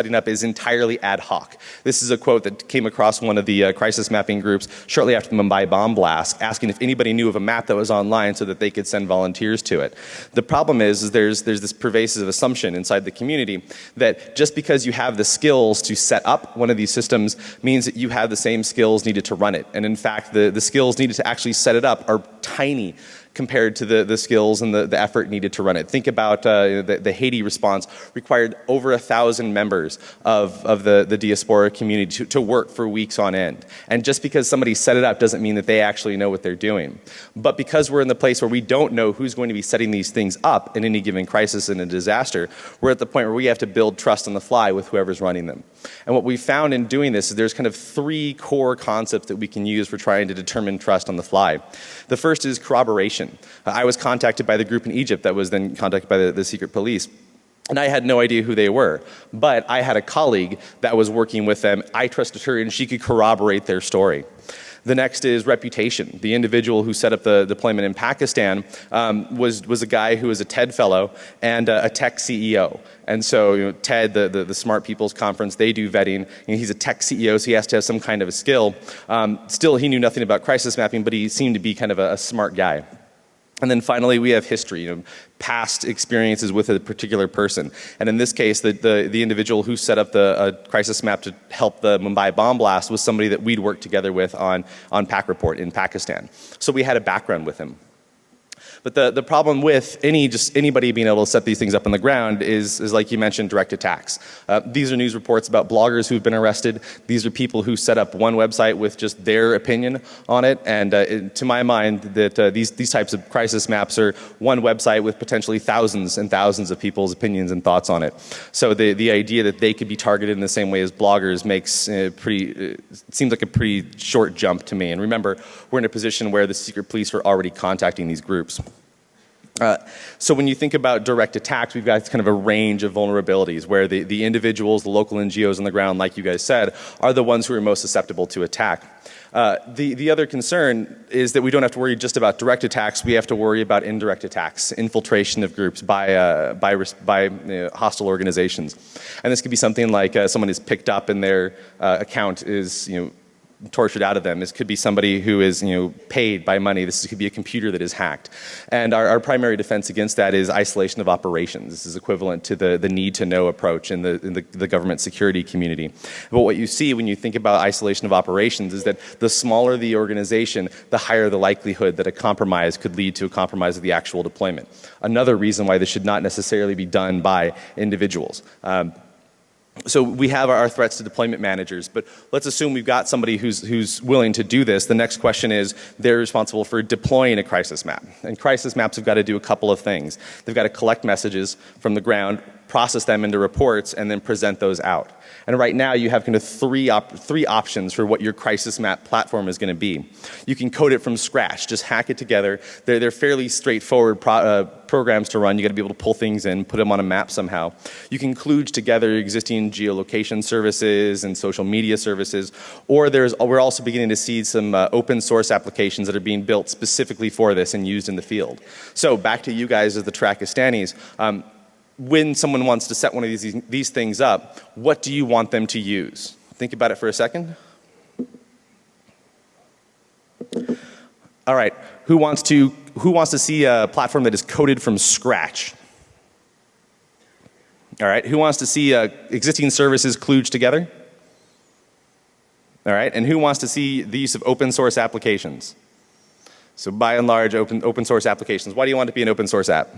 setting up is entirely ad hoc. This is a quote that came across one of the crisis mapping groups shortly after the Mumbai bomb blast, asking if anybody knew of a map that was online so that they could send volunteers to it. The problem is there's this pervasive assumption inside the community that just because you have the skills to set up one of these systems means that you have the same skills needed to run it. And in fact, the skills needed to actually set it up are tiny compared to the skills and the effort needed to run it. Think about the Haiti response required over 1,000 members of the diaspora community to work for weeks on end. And just because somebody set it up doesn't mean that they actually know what they're doing. But because we're in the place where we don't know who's going to be setting these things up in any given crisis and a disaster, we're at the point where we have to build trust on the fly with whoever's running them. And what we found in doing this is there's kind of 3 core concepts that we can use for trying to determine trust on the fly. The first is corroboration. I was contacted by the group in Egypt that was then contacted by the secret police. And I had no idea who they were. But I had a colleague that was working with them. I trusted her and she could corroborate their story. The next is reputation. The individual who set up the deployment in Pakistan was a guy who was a TED fellow and a tech CEO. And so TED, the Smart People's Conference, they do vetting. He's a tech CEO, so he has to have some kind of a skill. Still, he knew nothing about crisis mapping, but he seemed to be kind of a smart guy. And then finally, we have history, past experiences with a particular person. And in this case, the individual who set up the crisis map to help the Mumbai bomb blast was somebody that we'd worked together with on PAC Report in Pakistan. So we had a background with him. But the problem with anybody being able to set these things up on the ground is like you mentioned, direct attacks. These are news reports about bloggers who've been arrested. These are people who set up one website with just their opinion on it. And to my mind, that these types of crisis maps are one website with potentially thousands and thousands of people's opinions and thoughts on it. So the idea that they could be targeted in the same way as bloggers makes seems like a pretty short jump to me. And remember, we're in a position where the secret police are already contacting these groups. So when you think about direct attacks, we've got kind of a range of vulnerabilities where the individuals, the local NGOs on the ground, like you guys said, are the ones who are most susceptible to attack. The other concern is that we don't have to worry just about direct attacks. We have to worry about indirect attacks, infiltration of groups by hostile organizations. And this could be something like someone is picked up and their account is tortured out of them. This could be somebody who is paid by money. This could be a computer that is hacked. And our primary defense against that is isolation of operations. This is equivalent to the need to know approach in the government security community. But what you see when you think about isolation of operations is that the smaller the organization, the higher the likelihood that a compromise could lead to a compromise of the actual deployment. Another reason why this should not necessarily be done by individuals. So we have our threats to deployment managers, but let's assume we've got somebody who's willing to do this. The next question is they're responsible for deploying a crisis map. And crisis maps have got to do a couple of things. They've got to collect messages from the ground, process them into reports, and then present those out. And right now you have kind of three options for what your crisis map platform is going to be. You can code it from scratch, just hack it together. They're fairly straightforward programs to run. You got to be able to pull things in, put them on a map somehow. You can kludge together existing geolocation services and social media services, or we're also beginning to see some open source applications that are being built specifically for this and used in the field. So back to you guys as the Trakistanis. When someone wants to set one of these things up, what do you want them to use? Think about it for a second. All right, who wants to see a platform that is coded from scratch? All right, who wants to see existing services kludged together? All right, and who wants to see the use of open source applications? So by and large, open source applications. Why do you want it to be an open source app?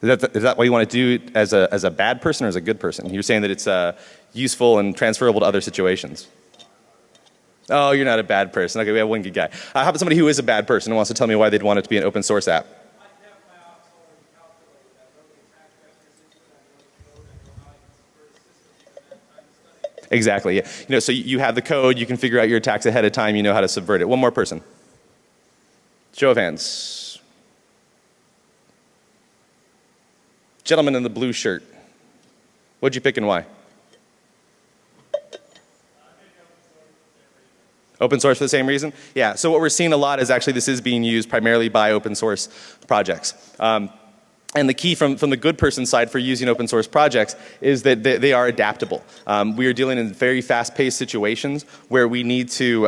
Is that what you want to do as a bad person or as a good person? You're saying that it's useful and transferable to other situations. Oh, you're not a bad person. Okay, we have one good guy. How about somebody who is a bad person and wants to tell me why they'd want it to be an open source app? Exactly. Yeah. So you have the code. You can figure out your attacks ahead of time. You know how to subvert it. One more person. Show of hands. Gentleman in the blue shirt. What'd you pick and why? Open source for the same reason? Yeah, so what we're seeing a lot is actually this is being used primarily by open source projects. And the key from the good person side for using open source projects is that they are adaptable. We are dealing in very fast-paced situations where we need to,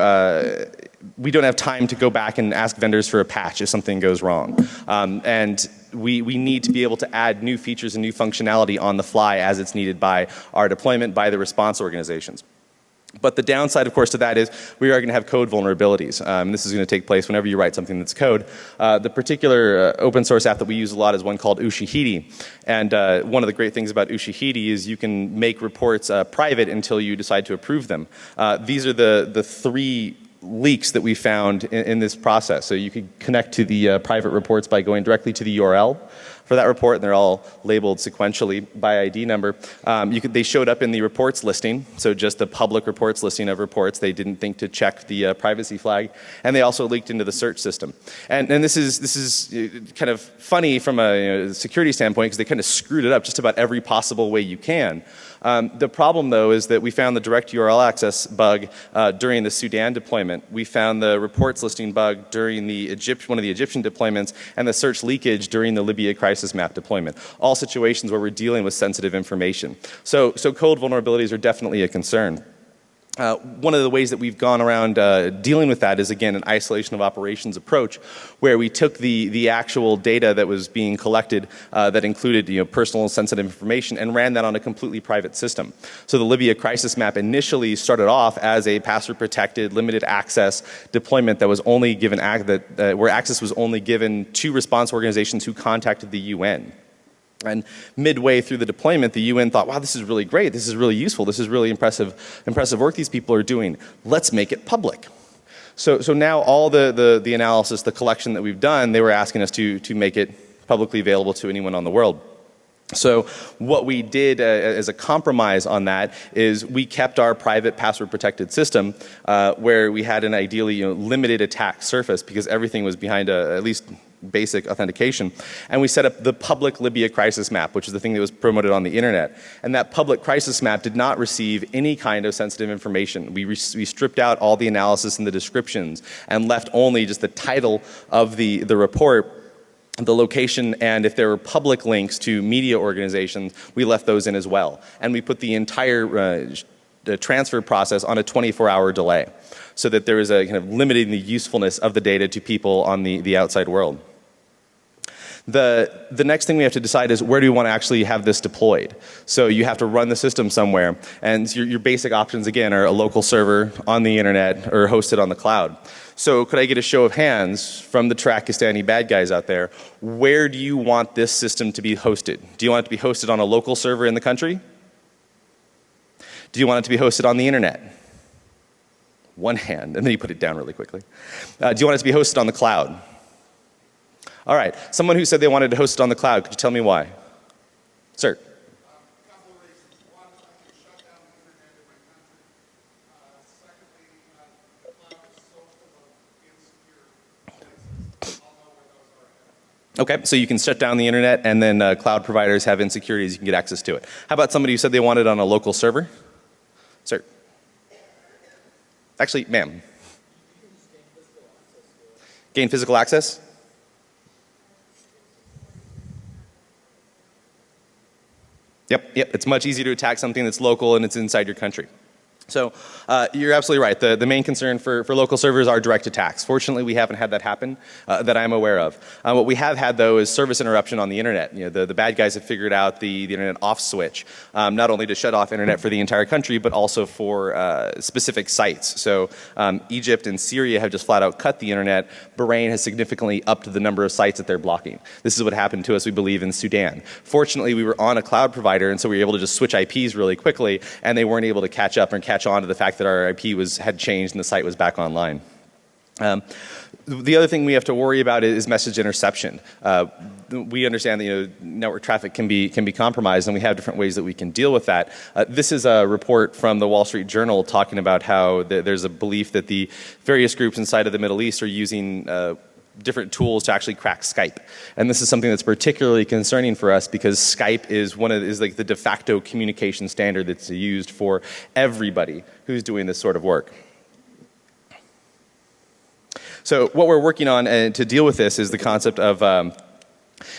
we don't have time to go back and ask vendors for a patch if something goes wrong. And we need to be able to add new features and new functionality on the fly as it's needed by our deployment, by the response organizations. But the downside, of course, to that is we are going to have code vulnerabilities. This is going to take place whenever you write something that's code. The particular open source app that we use a lot is one called Ushahidi. And one of the great things about Ushahidi is you can make reports private until you decide to approve them. These are the three leaks that we found in this process. So you could connect to the private reports by going directly to the URL for that report, and they're all labeled sequentially by ID number. They showed up in the reports listing, so just the public reports listing of reports. They didn't think to check the privacy flag, and they also leaked into the search system. And this is kind of funny from a security standpoint because they kind of screwed it up just about every possible way you can. The problem, though, is that we found the direct URL access bug during the Sudan deployment. We found the reports listing bug during the one of the Egyptian deployments, and the search leakage during the Libya crisis map deployment. All situations where we're dealing with sensitive information. So code vulnerabilities are definitely a concern. One of the ways that we've gone around dealing with that is, again, an isolation of operations approach, where we took the actual data that was being collected that included personal and sensitive information and ran that on a completely private system. So the Libya crisis map initially started off as a password-protected, limited access deployment that was only given where access was only given to response organizations who contacted the UN. And midway through the deployment, the UN thought, wow, this is really great, this is really useful, this is really impressive work these people are doing. Let's make it public. So now all the analysis, the collection that we've done, they were asking us to make it publicly available to anyone on the world. So what we did as a compromise on that is we kept our private password protected system where we had an ideally limited attack surface because everything was behind at least basic authentication. And we set up the public Libya crisis map, which is the thing that was promoted on the internet. And that public crisis map did not receive any kind of sensitive information. We stripped out all the analysis and the descriptions and left only just the title of the report, the location, and if there were public links to media organizations, we left those in as well. And we put the entire transfer process on a 24-hour delay so that there is a kind of limiting the usefulness of the data to people on the outside world. The next thing we have to decide is where do we want to actually have this deployed. So you have to run the system somewhere, and your basic options again are a local server on the internet or hosted on the cloud. So could I get a show of hands from the Trackistani bad guys out there? Where do you want this system to be hosted? Do you want it to be hosted on a local server in the country? Do you want it to be hosted on the internet? One hand, and then you put it down really quickly. Do you want it to be hosted on the cloud? All right, someone who said they wanted to host it on the cloud, could you tell me why? Sir. A couple of reasons. One, I can shut down the internet in my country. Secondly, the cloud is so full of insecure places. I'll know where those are headed. Okay, so you can shut down the internet and then cloud providers have insecurities, you can get access to it. How about somebody who said they wanted it on a local server? Sir. Actually, ma'am. Gain physical access? Yep, it's much easier to attack something that's local and it's inside your country. So you're absolutely right. The main concern for local servers are direct attacks. Fortunately, we haven't had that happen that I'm aware of. What we have had, though, is service interruption on the internet. The bad guys have figured out the internet off switch, not only to shut off internet for the entire country, but also for specific sites. So Egypt and Syria have just flat out cut the internet. Bahrain has significantly upped the number of sites that they're blocking. This is what happened to us, we believe, in Sudan. Fortunately, we were on a cloud provider, and so we were able to just switch IPs really quickly, and they weren't able to catch up and catch on to the fact that our IP had changed and the site was back online. The other thing we have to worry about is message interception. We understand that network traffic can be compromised, and we have different ways that we can deal with that. This is a report from the Wall Street Journal talking about how there's a belief that the various groups inside of the Middle East are using different tools to actually crack Skype. And this is something that's particularly concerning for us because Skype is like the de facto communication standard that's used for everybody who's doing this sort of work. So what we're working on to deal with this is the concept of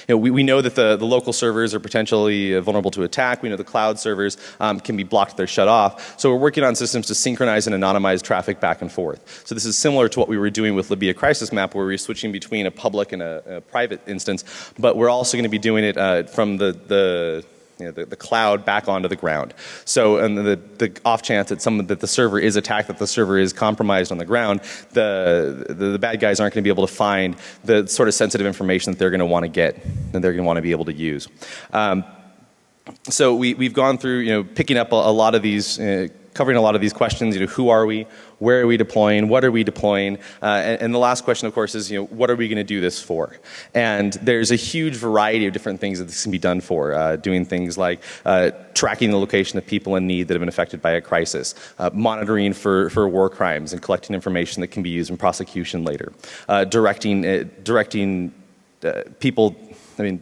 we know that the local servers are potentially vulnerable to attack. We know the cloud servers can be blocked, they're shut off. So we're working on systems to synchronize and anonymize traffic back and forth. So this is similar to what we were doing with Libya Crisis Map, where we were switching between a public and a private instance, but we're also going to be doing it from the cloud back onto the ground. So, and the off chance that the server is attacked, that the server is compromised on the ground, the bad guys aren't going to be able to find the sort of sensitive information that they're going to want to get, that they're going to want to be able to use. So we've gone through, picking up a lot of these, covering a lot of these questions. Who are we? Where are we deploying? What are we deploying? And the last question, of course, is what are we going to do this for? And there's a huge variety of different things that this can be done for. Doing things like tracking the location of people in need that have been affected by a crisis, monitoring for war crimes and collecting information that can be used in prosecution later, directing people.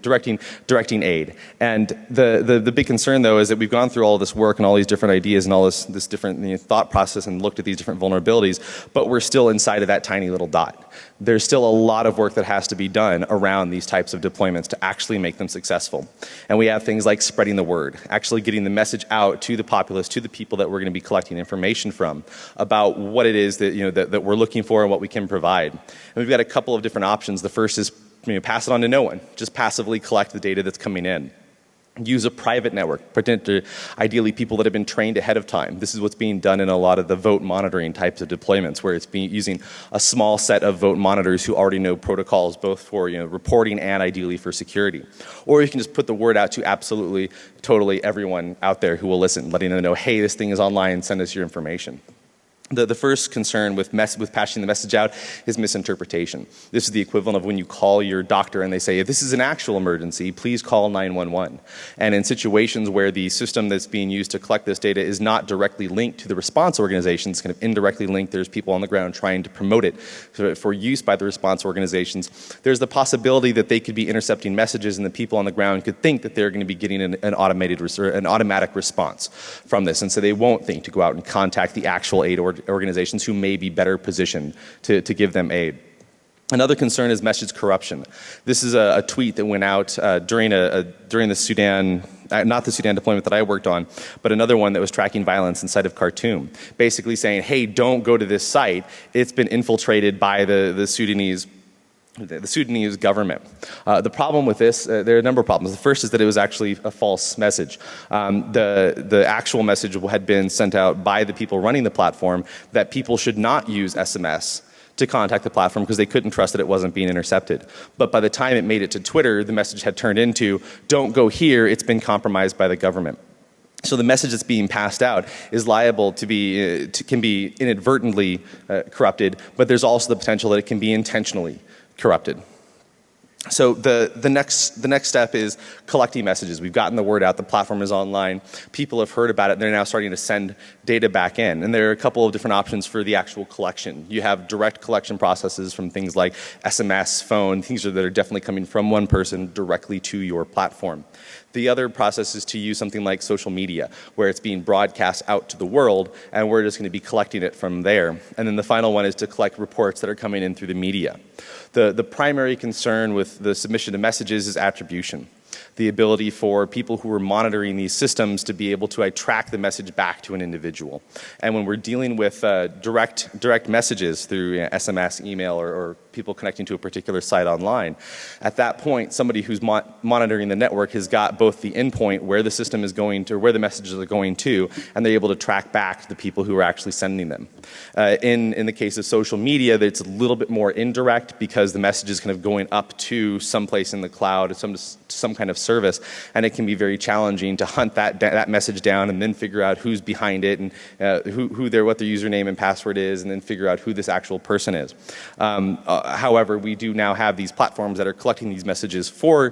Directing aid. And the big concern, though, is that we've gone through all this work and all these different ideas and all this different thought process and looked at these different vulnerabilities, but we're still inside of that tiny little dot. There's still a lot of work that has to be done around these types of deployments to actually make them successful. And we have things like spreading the word, actually getting the message out to the populace, to the people that we're going to be collecting information from about what it is that, that we're looking for and what we can provide. And we've got a couple of different options. The first is pass it on to no one. Just passively collect the data that's coming in. Use a private network, ideally people that have been trained ahead of time. This is what's being done in a lot of the vote monitoring types of deployments, where it's using a small set of vote monitors who already know protocols both for reporting and ideally for security. Or you can just put the word out to absolutely, totally everyone out there who will listen, letting them know, hey, this thing is online, send us your information. The first concern with passing the message out is misinterpretation. This is the equivalent of when you call your doctor and they say, if this is an actual emergency, please call 911. And in situations where the system that's being used to collect this data is not directly linked to the response organizations, kind of indirectly linked, there's people on the ground trying to promote it for use by the response organizations, there's the possibility that they could be intercepting messages and the people on the ground could think that they're going to be getting an automatic response from this. And so they won't think to go out and contact the actual aid organizations who may be better positioned to give them aid. Another concern is message corruption. This is a tweet that went out during the Sudan, not the Sudan deployment that I worked on, but another one that was tracking violence inside of Khartoum, basically saying, hey, don't go to this site. It's been infiltrated by the Sudanese government. The problem with this, there are a number of problems. The first is that it was actually a false message. The actual message had been sent out by the people running the platform that people should not use SMS to contact the platform because they couldn't trust that it wasn't being intercepted. But by the time it made it to Twitter, the message had turned into, don't go here, it's been compromised by the government. So the message that's being passed out is liable to be, can be inadvertently corrupted, but there's also the potential that it can be intentionally corrupted. So the next step is collecting messages. We've gotten the word out, the platform is online, people have heard about it, and they're now starting to send data back in. And there are a couple of different options for the actual collection. You have direct collection processes from things like SMS, phone, things that are definitely coming from one person directly to your platform. The other process is to use something like social media, where it's being broadcast out to the world, and we're just going to be collecting it from there. And then the final one is to collect reports that are coming in through the media. The primary concern with the submission of messages is attribution. The ability for people who are monitoring these systems to be able to track the message back to an individual. And when we're dealing with direct messages through SMS, email, or people connecting to a particular site online, at that point, somebody who's monitoring the network has got both the endpoint where the system is going to, where the messages are going to, and they're able to track back the people who are actually sending them. In the case of social media, it's a little bit more indirect because the message is kind of going up to someplace in the cloud, some kind of service, and it can be very challenging to hunt that message down and then figure out who's behind it and what their username and password is, and then figure out who this actual person is. However, we do now have these platforms that are collecting these messages for